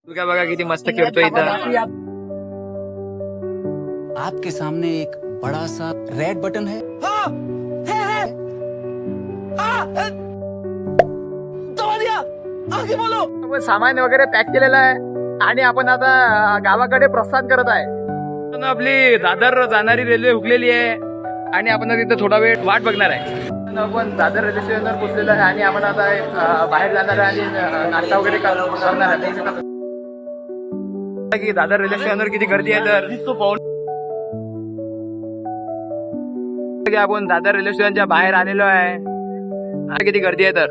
बघा बघा किती मस्त खेळतोय इथं. आपके सामने एक बड़ा सा रेड बटन है. आपण सामान वगैरे पॅक केलेलं आहे आणि आपण आता गावाकडे प्रस्थान करत आहे. आपण आपली दादर जाणारी रेल्वे हुकलेली आहे आणि आपण आता तिथं थोडा वेळ वाट बघणार आहे. आपण दादर रेल्वे स्टेशनवर पोहोचलेलो आहे आणि आपण आता बाहेर जाणार आहे आणि नाश्ता वगैरे करणार आहे. की दादर रेल्वे स्टेशनवर किती गर्दी आहे तर आपण दादर रेल्वे स्टेशनच्या बाहेर आलेलो आहे. किती गर्दी आहे तर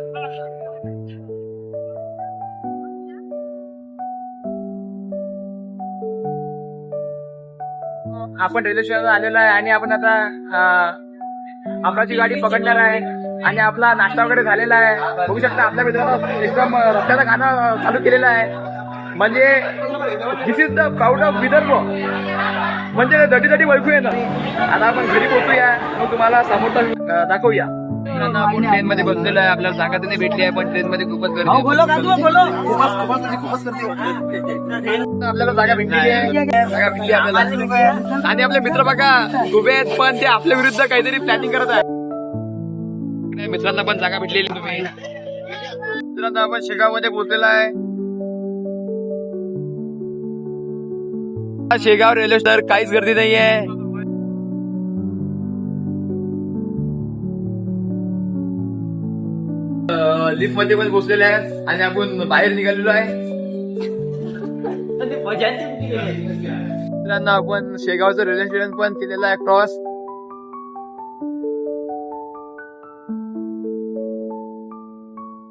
आपण रेल्वे स्टेशनवर आलेलो आहे आणि आपण आता आपल्याची गाडी पकडणार आहे आणि आपला नाश्ता वगैरे झालेला आहे. बघू शकता आपल्या मित्रांनो एकदम रस्त्याचं गाणं चालू केलेलं आहे. म्हणजे this is the proud of Vidarbha, म्हणजे दटी दटी वळखू येणं. आता आपण घरी पोहोचूया मग तुम्हाला समोरचा दाखवूया. आपण ट्रेन मध्ये बसलेलो आहे. आपल्याला जागा तर नाही भेटली आहे पण ट्रेन मध्ये खूपच गर्दी आहे. आपल्याला जागा भेटलेली आहे, जागा भेटली आपल्याला. आणि आपले मित्र बघा उभे आहेत पण ते आपल्या विरुद्ध काहीतरी प्लॅनिंग करत आहे. मित्रांना पण जागा भेटलेली. तुम्ही मित्रांनो आपण शेगाव मध्ये पोहोचलेला आहे. शेगाव रेल्वे स्टेशन काहीच गर्दी नाही आहे. लिफ्ट मध्ये पण पोहोचलेले आहेत आणि आपण बाहेर निघालेलो आहे. मित्रांनो आपण शेगावचं रेल्वे स्टेशन पण केलेलं आहे क्रॉस.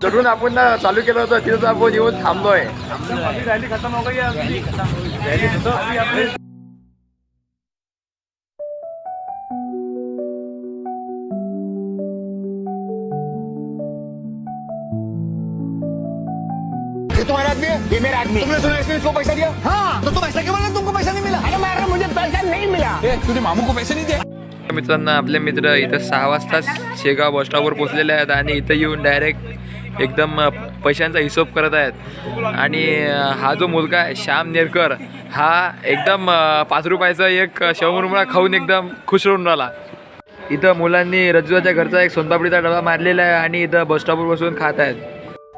चढून आपण चालू केलं होतं तिथं आपण येऊन थांबलोय. रॅली खतम हो गई है. ये तुम्हारा आदमी है, ये मेरा आदमी. तुमने सुना इसने इसको पैसा दिया? हाँ, तो तुम ऐसा क्यों बोल रहे तुमको पैसा नहीं मिला? अरे मार मुझे पैसा नहीं मिला. तुझे मामू को पैसे नहीं दिया? मित्रांनो आपले मित्र इथं 6 वाजता शेगाव बस स्टॉपवर पोहोचलेले आहेत आणि इथं येऊन डायरेक्ट एकदम पैशांचा हिशोब करत आहेत. आणि हा जो मुलगा आहे श्याम नेरकर हा एकदम 5 रुपयाचा एक शेवमुरमुरा खाऊन एकदम खुश होऊन राहिला. इथं मुलांनी रज्जुआच्या घरचा एक सोनपापडीचा डबा मारलेला आहे आणि इथं बस स्टॉपवर बसून खात आहेत.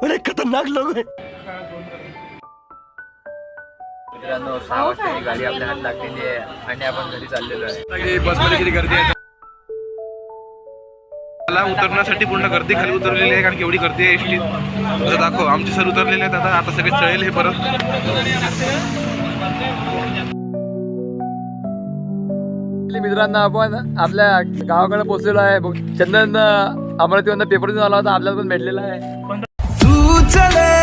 अरे खतरनाक लोग हैं. मित्रांनो 6 वाजता ही गाडी आपल्या हात लागलेली आहे आणि आपण घरी चाललेलो आहे. बसमध्ये किती गर्दी आहे. मला उतरण्यासाठी पूर्ण गर्दी खाली उतरलेली आहे कारण केवढी गर्दी आहे एसटीत. आता दाखव आमचे सर उतरलेले आहेत. आता सगळे चळेल हे परत. मित्रांनो आपण आपल्या गावाकडे पोहोचलेलो आहे. चंदन अमरावतीवरनं पेपर देऊन आला होता, आपल्याला पण भेटलेला आहे. तू चले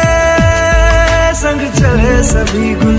संग चले सभी गुल